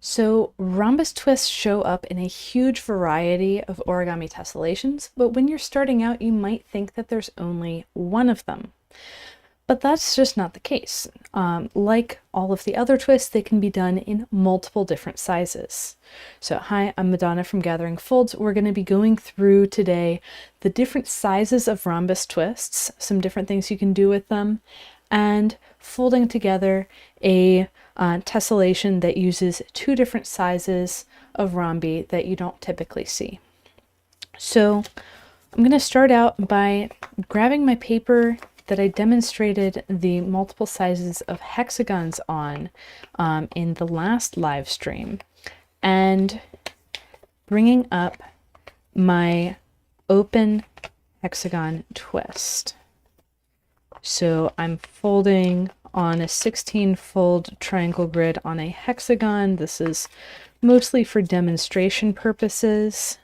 So rhombus twists show up in a huge variety of origami tessellations, but when you're starting out, you might think that there's only one of them. But that's just not the case. Like all of the other twists, they can be done in multiple different sizes. So hi, I'm Madonna from Gathering Folds. We're going to be going through today the different sizes of rhombus twists, some different things you can do with them, and folding together a tessellation that uses two different sizes of rhombi that you don't typically see. So I'm going to start out by grabbing my paper that I demonstrated the multiple sizes of hexagons on in the last live stream, and bringing up my open hexagon twist. So I'm folding on a 16-fold triangle grid on a hexagon. This is mostly for demonstration purposes.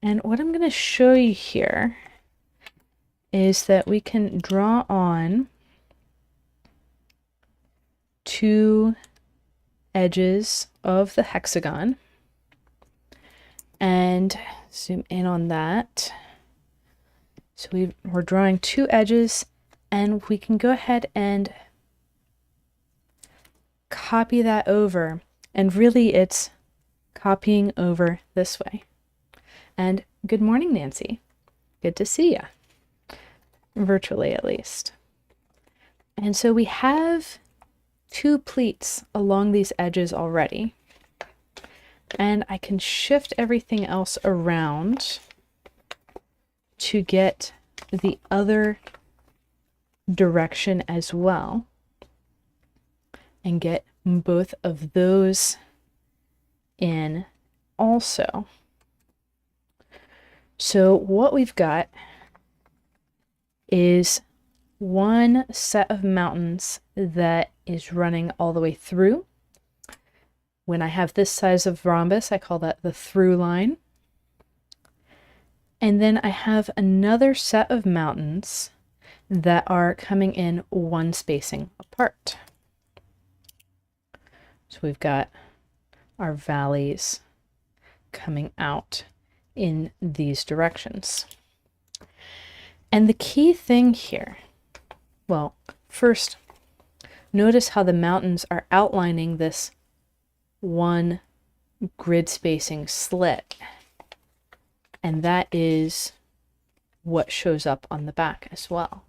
And what I'm going to show you here is that we can draw on two edges of the hexagon and zoom in on that. So we're drawing two edges, and we can go ahead and copy that over, and really it's copying over this way. And good morning, Nancy. Good to see you. Virtually at least. And so we have two pleats along these edges already, and I can shift everything else around to get the other direction as well and get both of those in also. So what we've got is one set of mountains that is running all the way through. When I have this size of rhombus, I call that the through line. And then I have another set of mountains that are coming in one spacing apart. So we've got our valleys coming out in these directions. And the key thing here, well, first, notice how the mountains are outlining this one grid spacing slit. And that is what shows up on the back as well.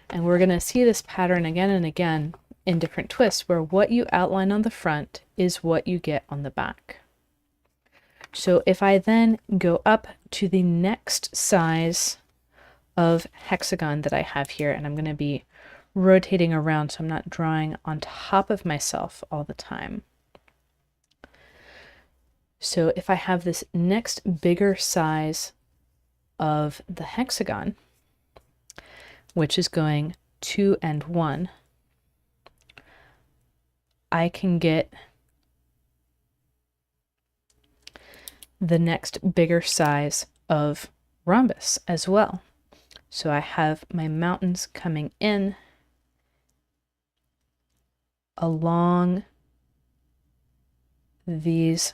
And we're going to see this pattern again and again in different twists, where what you outline on the front is what you get on the back. So if I then go up to the next size of hexagon that I have here, and I'm going to be rotating around so I'm not drawing on top of myself all the time. So if I have this next bigger size of the hexagon, which is going 2 and 1, I can get the next bigger size of rhombus as well. So I have my mountains coming in along these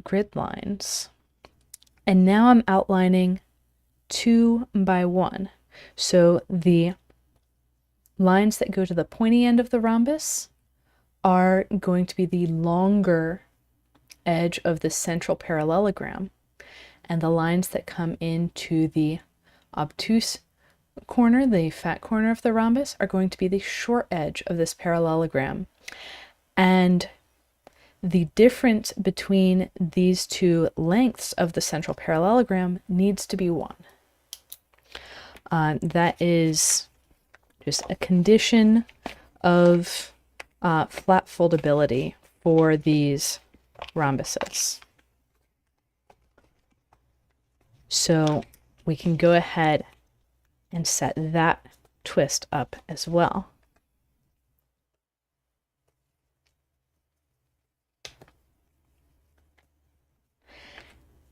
grid lines. And now I'm outlining 2 by 1. So the lines that go to the pointy end of the rhombus are going to be the longer edge of the central parallelogram, and the lines that come into the obtuse corner, the fat corner of the rhombus, are going to be the short edge of this parallelogram. And the difference between these two lengths of the central parallelogram needs to be 1. That is just a condition of flat foldability for these rhombuses. So we can go ahead and set that twist up as well.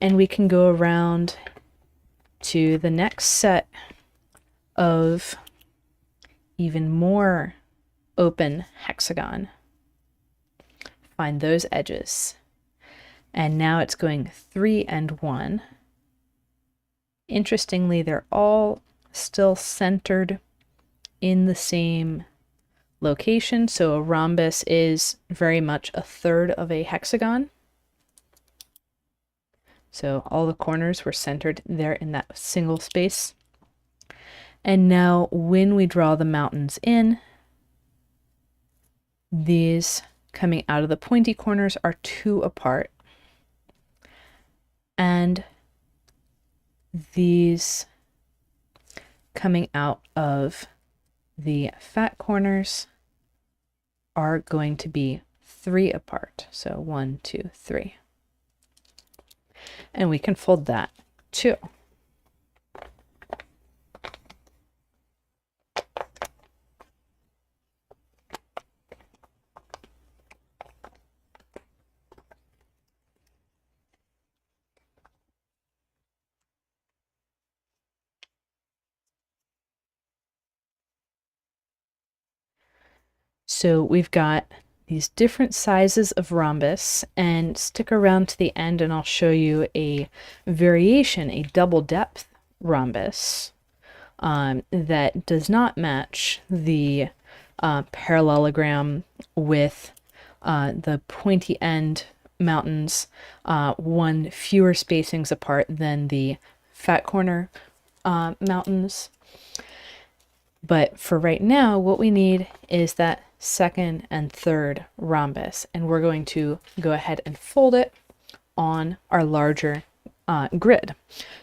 And we can go around to the next set of even more open hexagon. Find those edges. And now it's going 3 and 1. Interestingly, they're all still centered in the same location. So a rhombus is very much a third of a hexagon. So all the corners were centered there in that single space. And now when we draw the mountains in, these coming out of the pointy corners are 2 apart. And these coming out of the fat corners are going to be 3 apart. So 1, 2, 3. And we can fold that too. So we've got these different sizes of rhombus, and stick around to the end and I'll show you a variation, a double depth rhombus that does not match the parallelogram with the pointy end mountains, 1 fewer spacings apart than the fat corner mountains. But for right now, what we need is that second and third rhombus, and we're going to go ahead and fold it on our larger grid.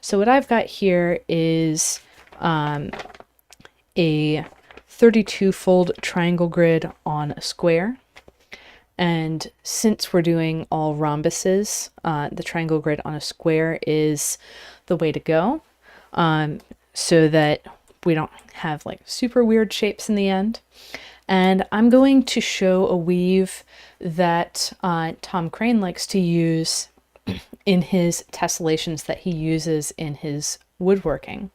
So what I've got here is a 32 fold triangle grid on a square. And since we're doing all rhombuses, the triangle grid on a square is the way to go, so that we don't have like super weird shapes in the end. And I'm going to show a weave that Tom Crane likes to use in his tessellations that he uses in his woodworking.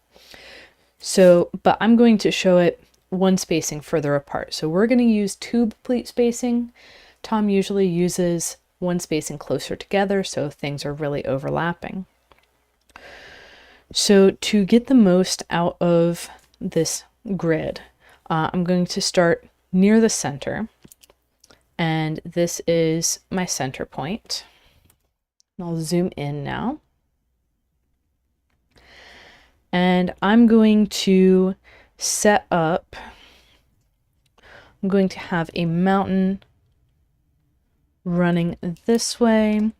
So, but I'm going to show it 1 spacing further apart. So we're going to use tube pleat spacing. Tom usually uses 1 spacing closer together, so things are really overlapping. So to get the most out of this grid, I'm going to start near the center, and this is my center point. I'll zoom in now. And I'm going to set up, I'm going to have a mountain running this way,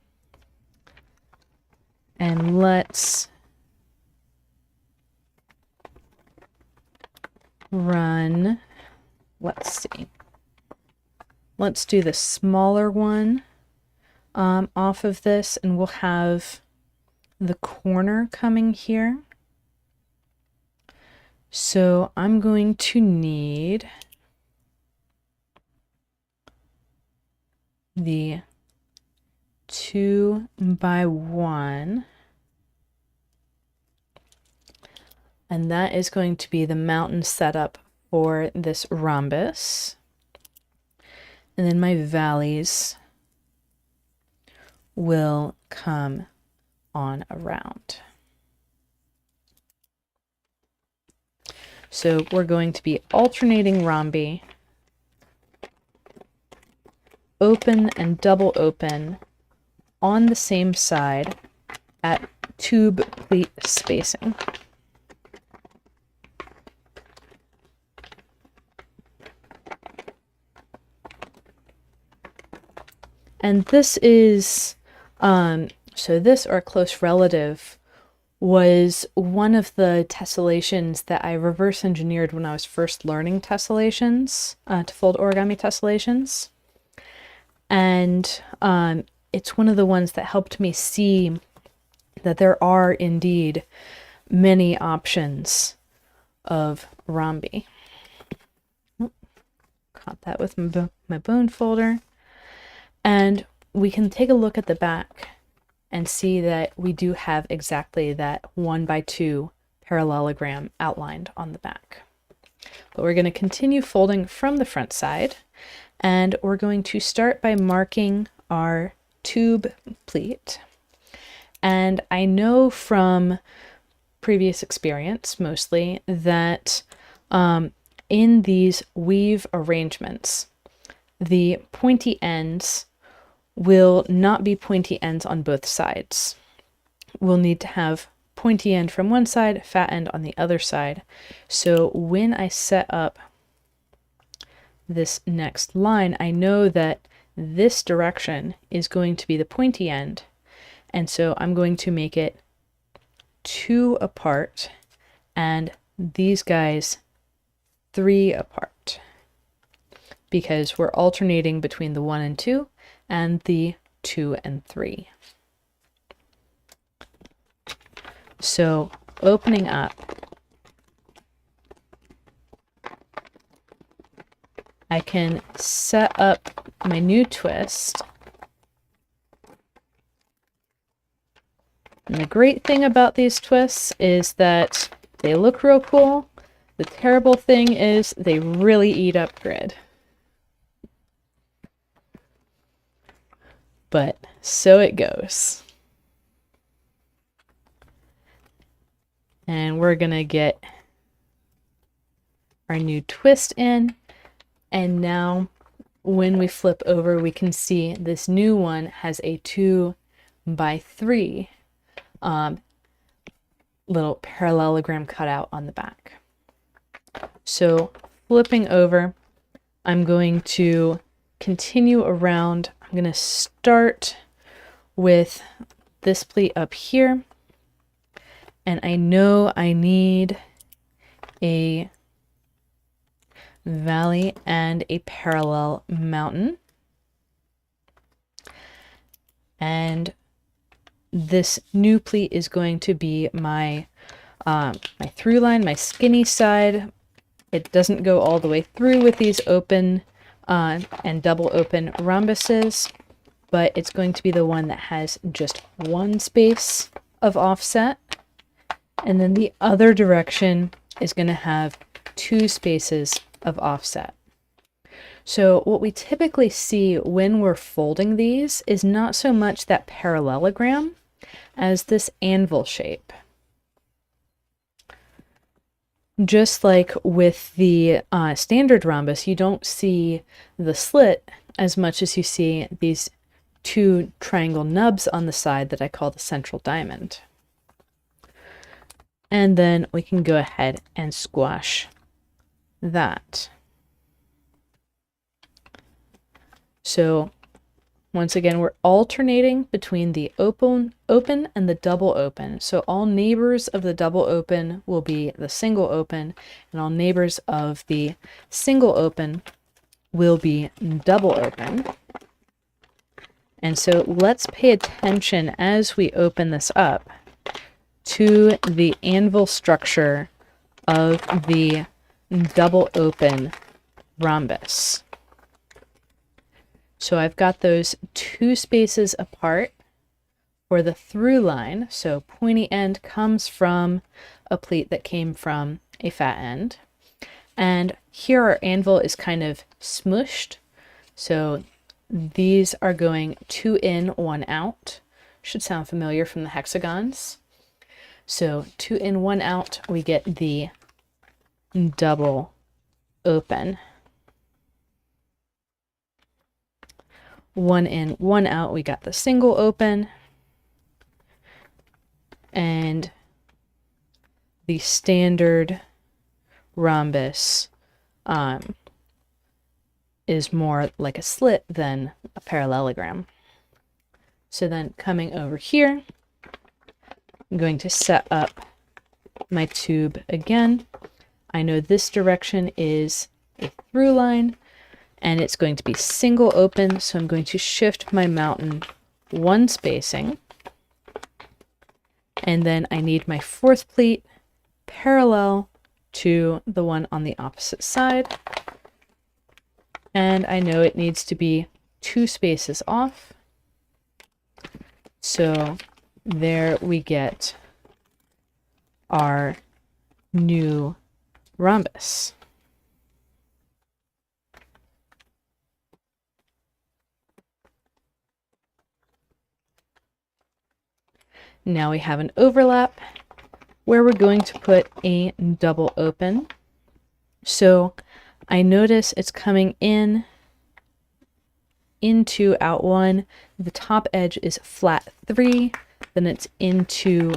and let's run, let's see, let's do the smaller one off of this, and we'll have the corner coming here. So I'm going to need the 2 by 1, and that is going to be the mountain setup for this rhombus. And then my valleys will come on around. So we're going to be alternating rhombi, open and double open on the same side at tube pleat spacing. And this is, so this, or a close relative, was one of the tessellations that I reverse engineered when I was first learning tessellations, to fold origami tessellations. And it's one of the ones that helped me see that there are indeed many options of rhombi. Caught that with my bone folder. And we can take a look at the back and see that we do have exactly that 1 by 2 parallelogram outlined on the back. But we're going to continue folding from the front side, and we're going to start by marking our tube pleat. And I know from previous experience mostly that in these weave arrangements, the pointy ends will not be pointy ends on both sides. We'll need to have pointy end from one side, fat end on the other side. So when I set up this next line, I know that this direction is going to be the pointy end. And so I'm going to make it 2 apart and these guys 3 apart, because we're alternating between the 1 and 2 and the 2 and 3. So opening up, I can set up my new twist. And the great thing about these twists is that they look real cool. The terrible thing is they really eat up grid. But so it goes. And we're gonna get our new twist in. And now when we flip over, we can see this new one has a 2 by 3 little parallelogram cutout on the back. So flipping over, I'm going to continue around. I'm going to start with this pleat up here. And I know I need a valley and a parallel mountain. And this new pleat is going to be my my through line, my skinny side. It doesn't go all the way through with these open and double open rhombuses, but it's going to be the one that has just one space of offset. And then the other direction is going to have 2 spaces of offset. So what we typically see when we're folding these is not so much that parallelogram as this anvil shape. Just like with the standard rhombus, you don't see the slit as much as you see these 2 triangle nubs on the side that I call the central diamond. And then we can go ahead and squash that. So once again, we're alternating between the open and the double open. So all neighbors of the double open will be the single open, and all neighbors of the single open will be double open. And so let's pay attention as we open this up to the anvil structure of the double open rhombus. So I've got those 2 spaces apart for the through line. So pointy end comes from a pleat that came from a fat end. And here our anvil is kind of smushed. So these are going 2 in, 1 out. Should sound familiar from the hexagons. So 2 in, 1 out, we get the double open. 1 in, 1 out, we got the single open. And the standard rhombus is more like a slit than a parallelogram. So then coming over here, I'm going to set up my tube again. I know this direction is a through line, and it's going to be single open, so I'm going to shift my mountain 1 spacing. And then I need my 4th pleat parallel to the one on the opposite side. And I know it needs to be 2 spaces off. So there we get our new rhombus. Now we have an overlap where we're going to put a double open. So I notice it's coming in into out 1. The top edge is flat 3, then it's into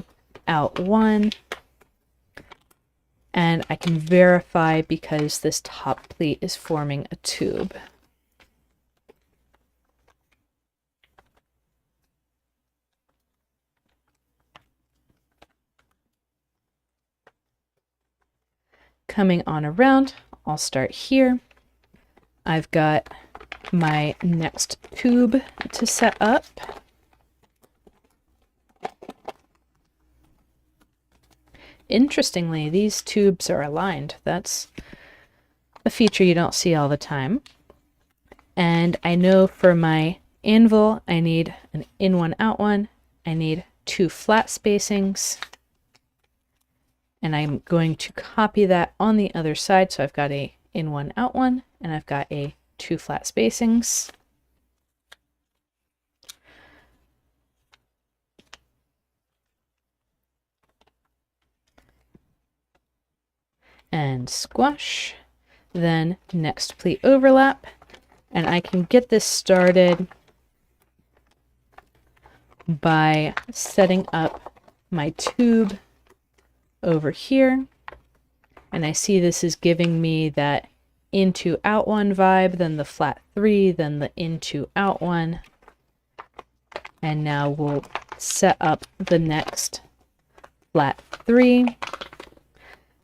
out 1. And I can verify because this top pleat is forming a tube. Coming on around, I'll start here. I've got my next tube to set up. Interestingly, these tubes are aligned. That's a feature you don't see all the time. And I know for my anvil, I need an in one, out one. I need 2 flat spacings. And I'm going to copy that on the other side. So I've got a in one, out one, and I've got a 2 flat spacings. And squash, then next pleat overlap, and I can get this started by setting up my tube over here, and I see this is giving me that into out 1 vibe, then the flat 3, then the into out 1, and now we'll set up the next flat 3.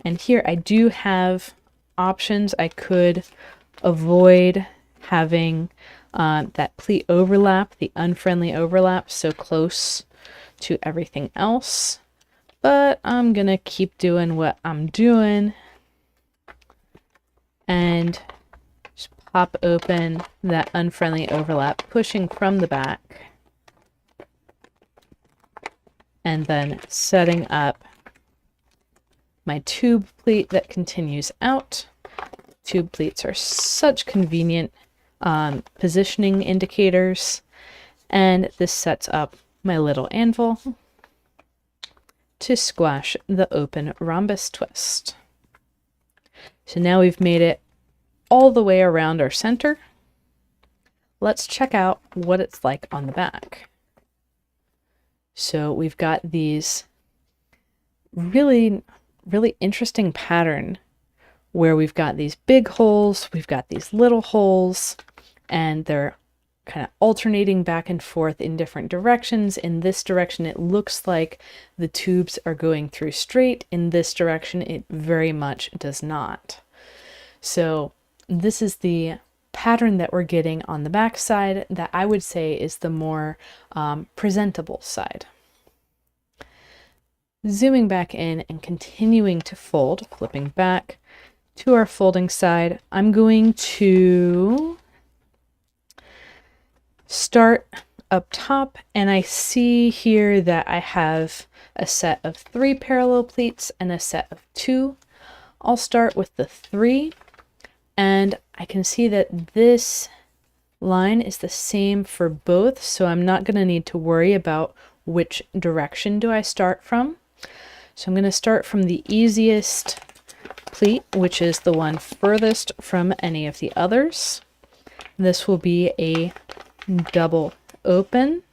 And here I do have options. I could avoid having that pleat overlap, the unfriendly overlap, so close to everything else. But I'm gonna keep doing what I'm doing and just pop open that unfriendly overlap, pushing from the back, and then setting up my tube pleat that continues out. Tube pleats are such convenient positioning indicators, and this sets up my little anvil to squash the open rhombus twist. So now we've made it all the way around our center. Let's check out what it's like on the back. So we've got these really interesting pattern where we've got these big holes, we've got these little holes, and they're kind of alternating back and forth in different directions. In this direction, it looks like the tubes are going through straight. In this direction, it very much does not. So this is the pattern that we're getting on the back side that I would say is the more presentable side. Zooming back in and continuing to fold, flipping back to our folding side, I'm going to start up top, and I see here that I have a set of 3 parallel pleats and a set of 2. I'll start with the 3, and I can see that this line is the same for both, so I'm not going to need to worry about which direction do I start from. So I'm going to start from the easiest pleat, which is the one furthest from any of the others. This will be a double open,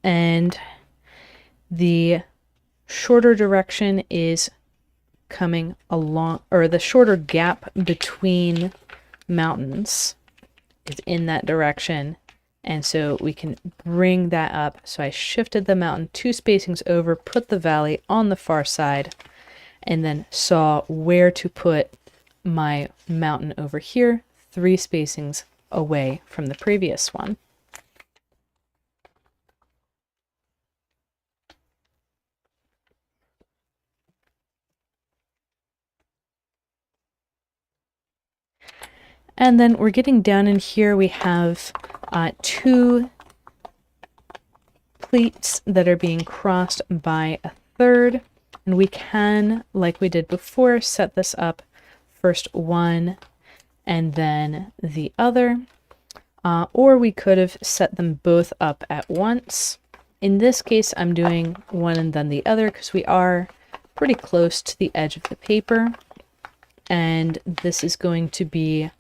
and the shorter direction is coming along, or the shorter gap between mountains is in that direction, and so we can bring that up. So I shifted the mountain 2 spacings over, put the valley on the far side, and then saw where to put my mountain over here, 3 spacings away from the previous one. And then we're getting down in here, we have 2 pleats that are being crossed by a third, and we can, like we did before, set this up first one and then the other, or we could have set them both up at once, In this case, I'm doing one and then the other because we are pretty close to the edge of the paper. And this is going to be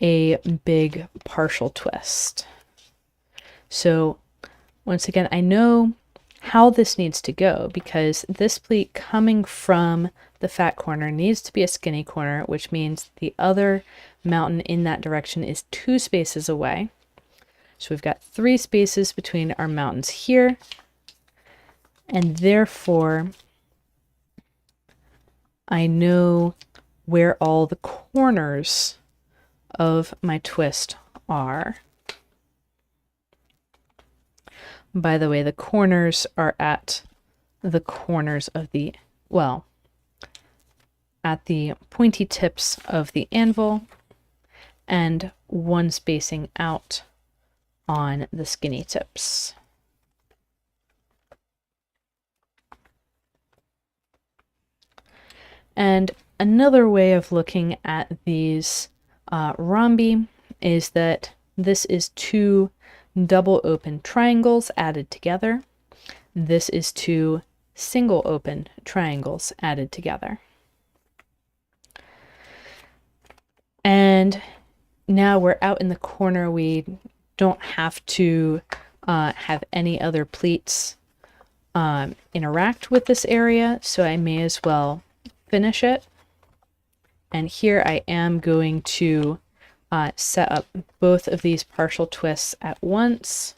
a big partial twist. So once again, I know how this needs to go because this pleat coming from the fat corner needs to be a skinny corner, which means the other mountain in that direction is 2 spaces away. So we've got 3 spaces between our mountains here, and therefore I know where all the corners of my twist are. By the way, the corners are at the corners of the, well, at the pointy tips of the anvil and 1 spacing out on the skinny tips. And another way of looking at these rhombi is that this is 2 double open triangles added together. This is 2 single open triangles added together. And now we're out in the corner. We don't have to have any other pleats interact with this area, so I may as well finish it. And here I am going to set up both of these partial twists at once,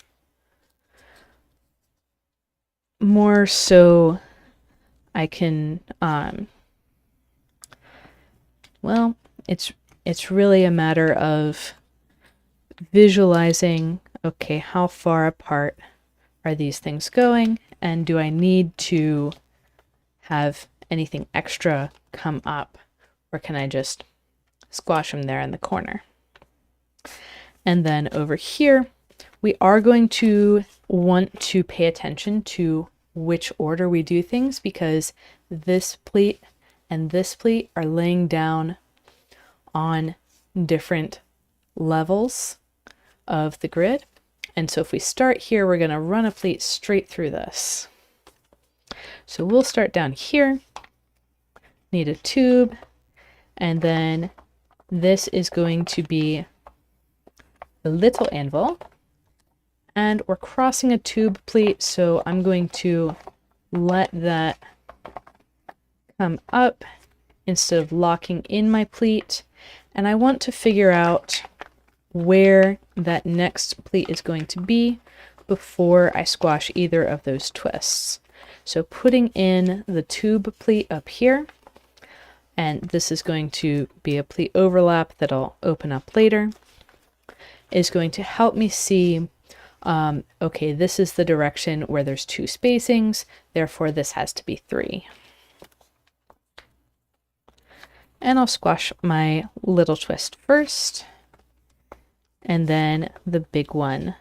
more so I can, well, it's really a matter of visualizing, okay, how far apart are these things going, and do I need to have anything extra come up, or can I just squash them there in the corner? And then over here, we are going to want to pay attention to which order we do things, because this pleat and this pleat are laying down on different levels of the grid. And so if we start here, we're going to run a pleat straight through this. So we'll start down here, need a tube, and then this is going to be the little anvil, and we're crossing a tube pleat, so I'm going to let that come up instead of locking in my pleat, and I want to figure out where that next pleat is going to be before I squash either of those twists. So putting in the tube pleat up here, and this is going to be a pleat overlap that I'll open up later, is going to help me see, okay, this is the direction where there's 2 spacings, therefore this has to be 3. And I'll squash my little twist first, and then the big one.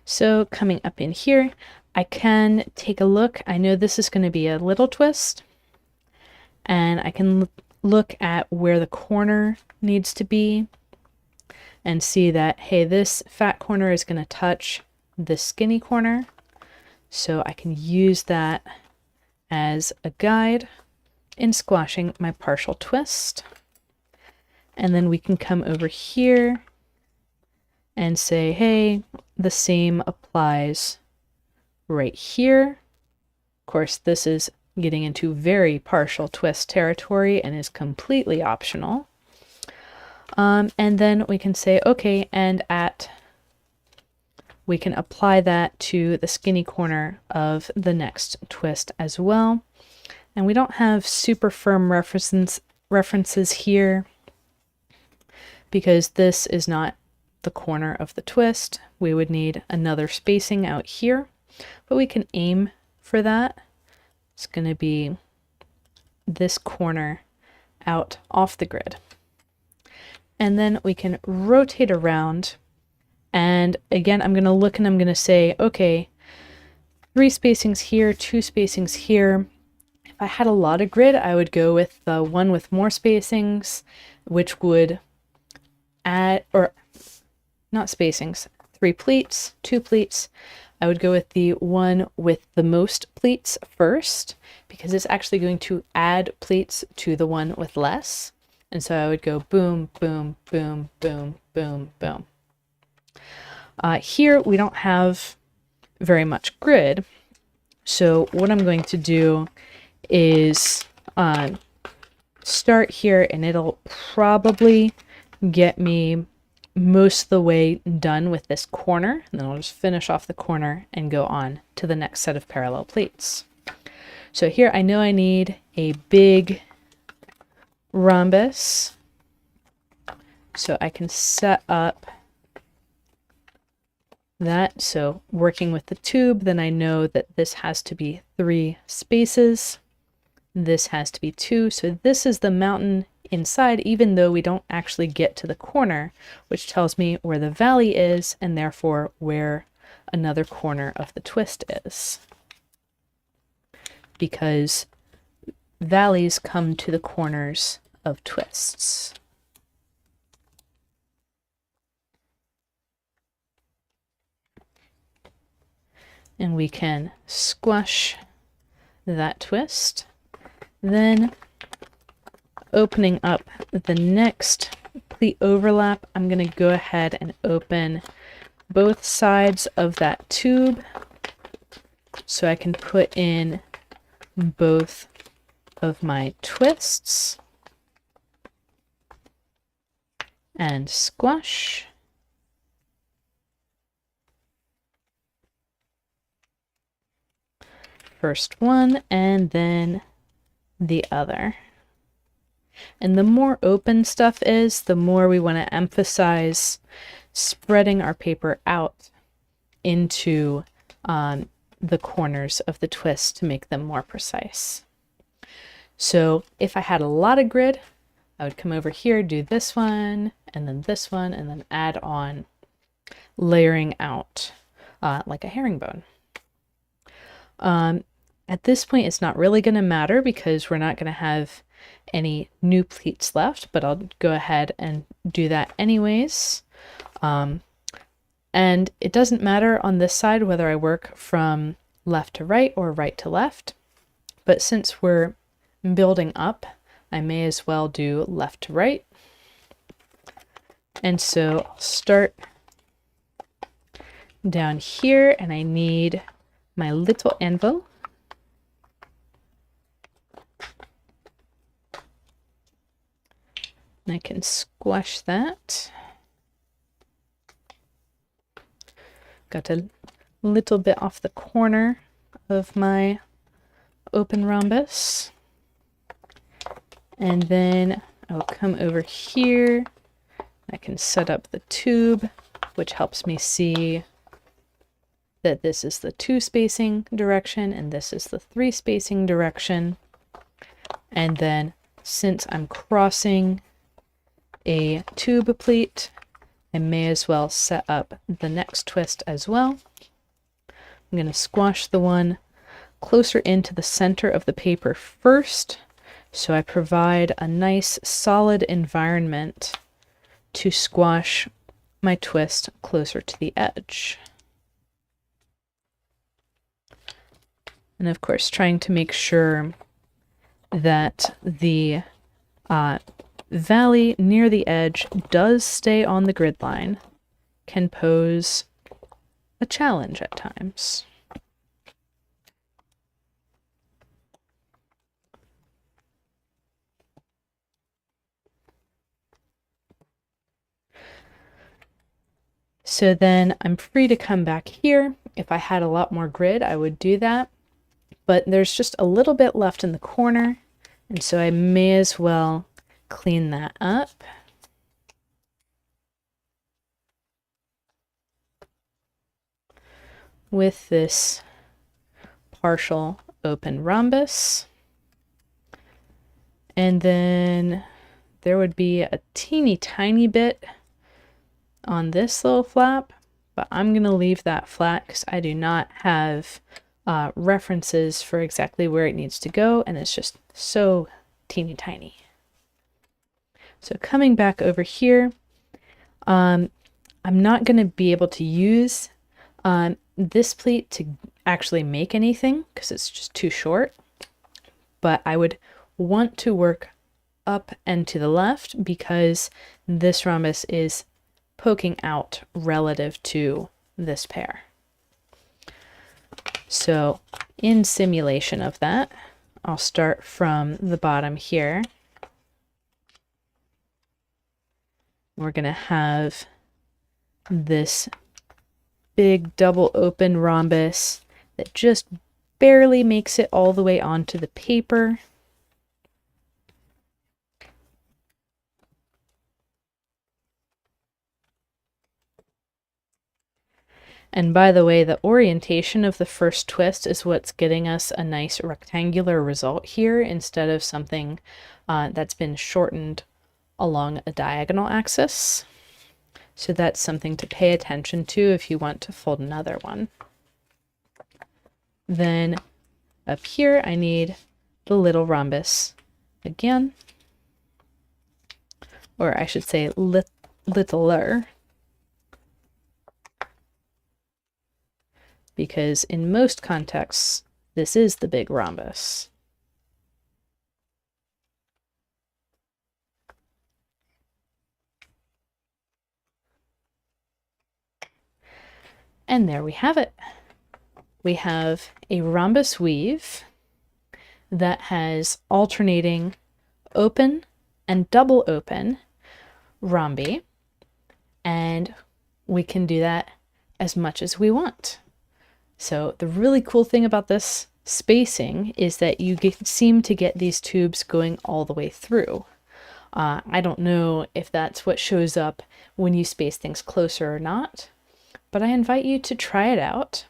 So coming up in here, I can take a look. I know this is going to be a little twist, and I can look at where the corner needs to be and see that, hey, this fat corner is going to touch the skinny corner. So I can use that as a guide in squashing my partial twist. And then we can come over here and say, hey, the same applies right here. Of course, this is getting into very partial twist territory and is completely optional. And then we can say, okay, and we can apply that to the skinny corner of the next twist as well. And we don't have super firm references here because this is not the corner of the twist. We would need another spacing out here, but we can aim for that. It's going to be this corner out off the grid. And then we can rotate around. And again, I'm going to look and I'm going to say, okay, 3 spacings here, 2 spacings here. If I had a lot of grid, I would go with the one with more spacings, which would add, or not spacings, 3 pleats, 2 pleats. I would go with the one with the most pleats first, because it's actually going to add pleats to the one with less. And so I would go boom, boom, boom, boom, boom, boom. Here we don't have very much grid. So what I'm going to do is start here, and it'll probably get me most of the way done with this corner, and then I'll just finish off the corner and go on to the next set of parallel pleats. So here I know I need a big rhombus, so I can set up that. So working with the tube, then I know that this has to be 3 spaces, this has to be 2, so this is the mountain inside, even though we don't actually get to the corner, which tells me where the valley is and therefore where another corner of the twist is, because valleys come to the corners of twists. And we can squash that twist. Then opening up the next pleat overlap, I'm going to go ahead and open both sides of that tube so I can put in both of my twists and squash. First one and then the other. And the more open stuff is, the more we want to emphasize spreading our paper out into the corners of the twist to make them more precise. So if I had a lot of grid, I would come over here, do this one, and then add on, layering out like a herringbone. At this point, it's not really going to matter because we're not going to have any new pleats left, but I'll go ahead and do that anyways. And it doesn't matter on this side whether I work from left to right or right to left, but since we're building up, I may as well do left to right. And so I'll start down here, and I need my little anvil. And I can squash that. Got a little bit off the corner of my open rhombus. And then I'll come over here. I can set up the tube, which helps me see that this is the 2 spacing direction and this is the 3 spacing direction. And then since I'm crossing a tube pleat, I may as well set up the next twist as well. I'm going to squash the one closer into the center of the paper first, so I provide a nice solid environment to squash my twist closer to the edge. And of course, trying to make sure that the valley near the edge does stay on the grid line can pose a challenge at times. So then I'm free to come back here. If I had a lot more grid, I would do that, but there's just a little bit left in the corner, and so I may as well clean that up. With this partial open rhombus. And then there would be a teeny tiny bit on this little flap, but I'm going to leave that flat because I do not have references for exactly where it needs to go, and it's just so teeny tiny. So coming back over here, I'm not going to be able to use this pleat to actually make anything because it's just too short, but I would want to work up and to the left because this rhombus is poking out relative to this pair. So in simulation of that, I'll start from the bottom here. We're going to have this big double open rhombus that just barely makes it all the way onto the paper. And by the way, the orientation of the first twist is what's getting us a nice rectangular result here instead of something that's been shortened along a diagonal axis. So that's something to pay attention to if you want to fold another one. Then up here, I need the little rhombus again, or I should say littler, because in most contexts, this is the big rhombus. And there we have it. We have a rhombus weave that has alternating open and double open rhombi, and we can do that as much as we want. So the really cool thing about this spacing is that you seem to get these tubes going all the way through. I don't know if that's what shows up when you space things closer or not, but I invite you to try it out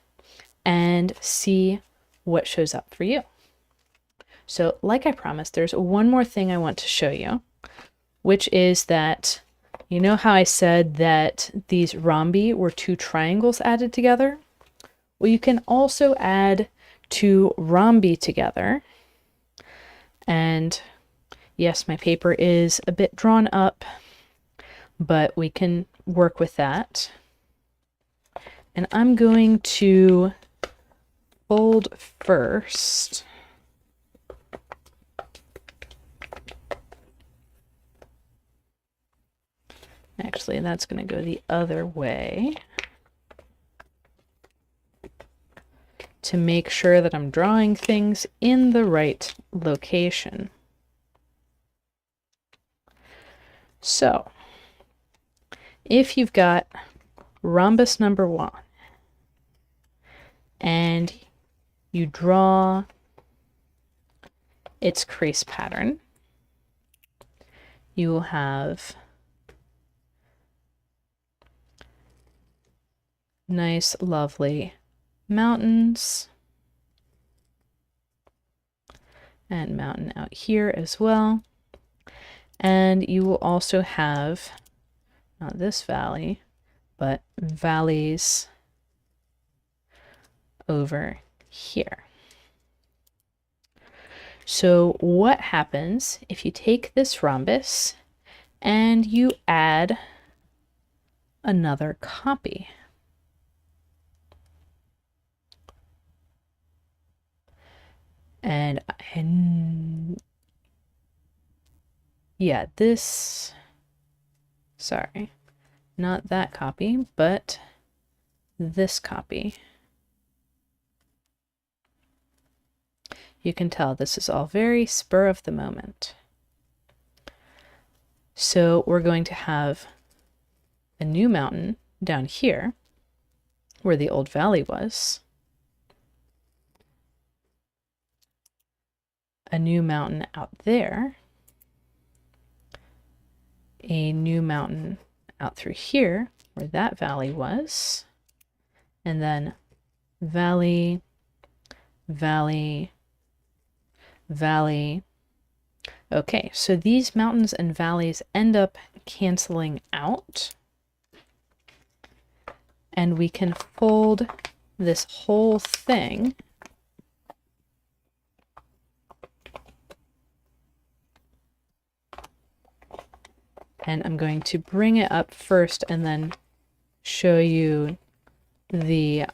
and see what shows up for you. So like I promised, there's one more thing I want to show you, which is that, you know how I said that these rhombi were two triangles added together? Well, you can also add two rhombi together. And yes, my paper is a bit drawn up, but we can work with that. And I'm going to fold first. Actually, that's going to go the other way to make sure that I'm drawing things in the right location. So, if you've got rhombus number 1 and you draw its crease pattern, you will have nice, lovely mountains and mountain out here as well. And you will also have, not this valley, but valleys over here. So what happens if you take this rhombus and you add another copy? And yeah, sorry, not that copy, but this copy. You can tell this is all very spur of the moment. So we're going to have a new mountain down here where the old valley was, a new mountain out there, a new mountain out through here where that valley was, and then valley, valley, valley. Okay, so these mountains and valleys end up canceling out, and we can fold this whole thing And I'm going to bring it up first and then show you the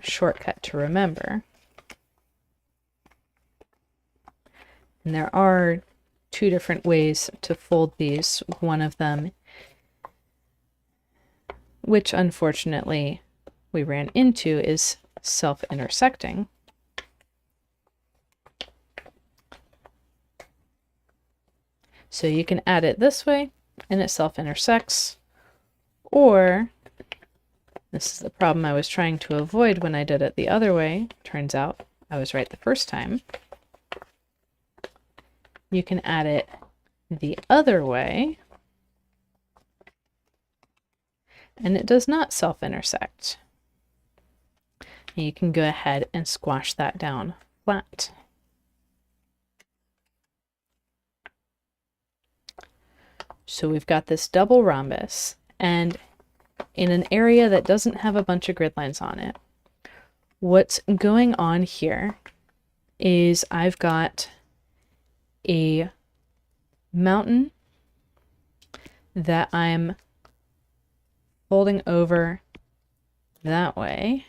shortcut to remember. And there are two different ways to fold these. One of them, which unfortunately we ran into, is self-intersecting. So you can add it this way and it self-intersects, or this is the problem I was trying to avoid when I did it the other way. Turns out I was right the first time. You can add it the other way, and it does not self-intersect. You can go ahead and squash that down flat. So we've got this double rhombus, and in an area that doesn't have a bunch of grid lines on it, what's going on here is I've got a mountain that I'm folding over that way,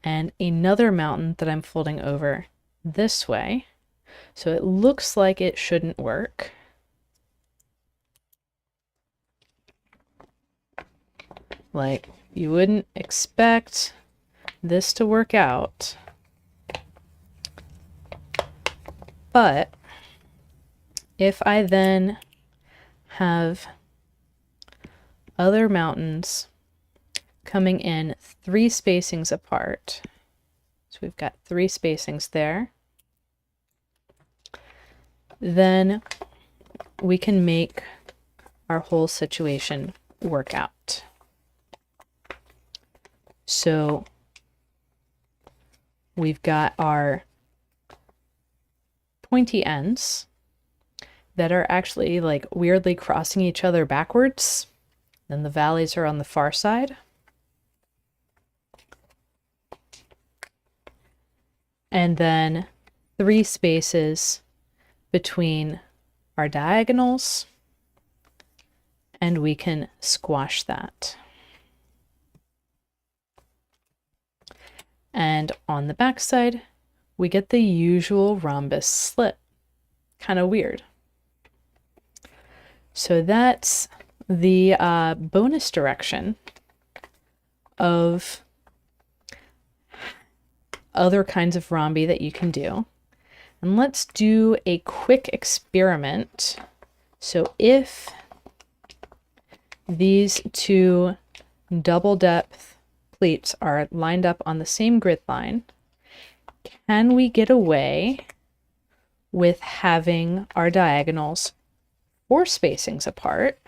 and another mountain that I'm folding over this way. So it looks like it shouldn't work. Like, you wouldn't expect this to work out. But if I then have other mountains coming in 3 spacings apart, so we've got 3 spacings there, then we can make our whole situation work out. So we've got our pointy ends that are actually like weirdly crossing each other backwards. Then the valleys are on the far side. And then 3 spaces between our diagonals, and we can squash that. And on the back side, we get the usual rhombus slit. Kind of weird. So that's the bonus direction of other kinds of rhombi that you can do. And let's do a quick experiment. So if these 2 double depth pleats are lined up on the same grid line, can we get away with having our diagonals 4 spacings apart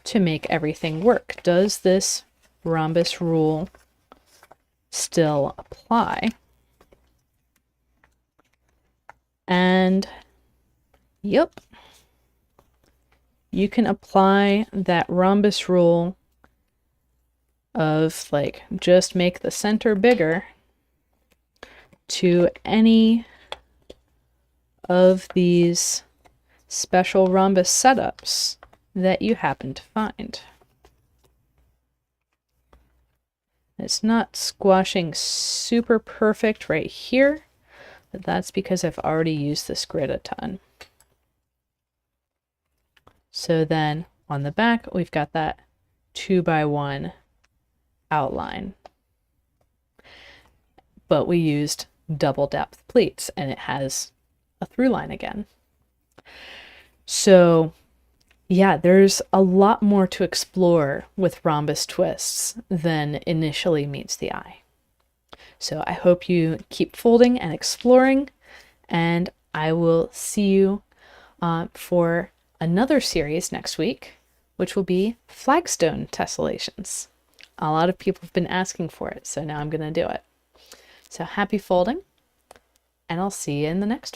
to make everything work? Does this rhombus rule still apply? And yep, you can apply that rhombus rule of like just make the center bigger to any of these special rhombus setups that you happen to find. It's not squashing super perfect right here, but that's because I've already used this grid a ton. So then on the back, we've got that 2x1 outline, but we used double depth pleats and it has a through line again. So yeah, there's a lot more to explore with rhombus twists than initially meets the eye. So I hope you keep folding and exploring, and I will see you for another series next week, which will be flagstone tessellations. A lot of people have been asking for it, so now I'm going to do it. So happy folding, and I'll see you in the next one.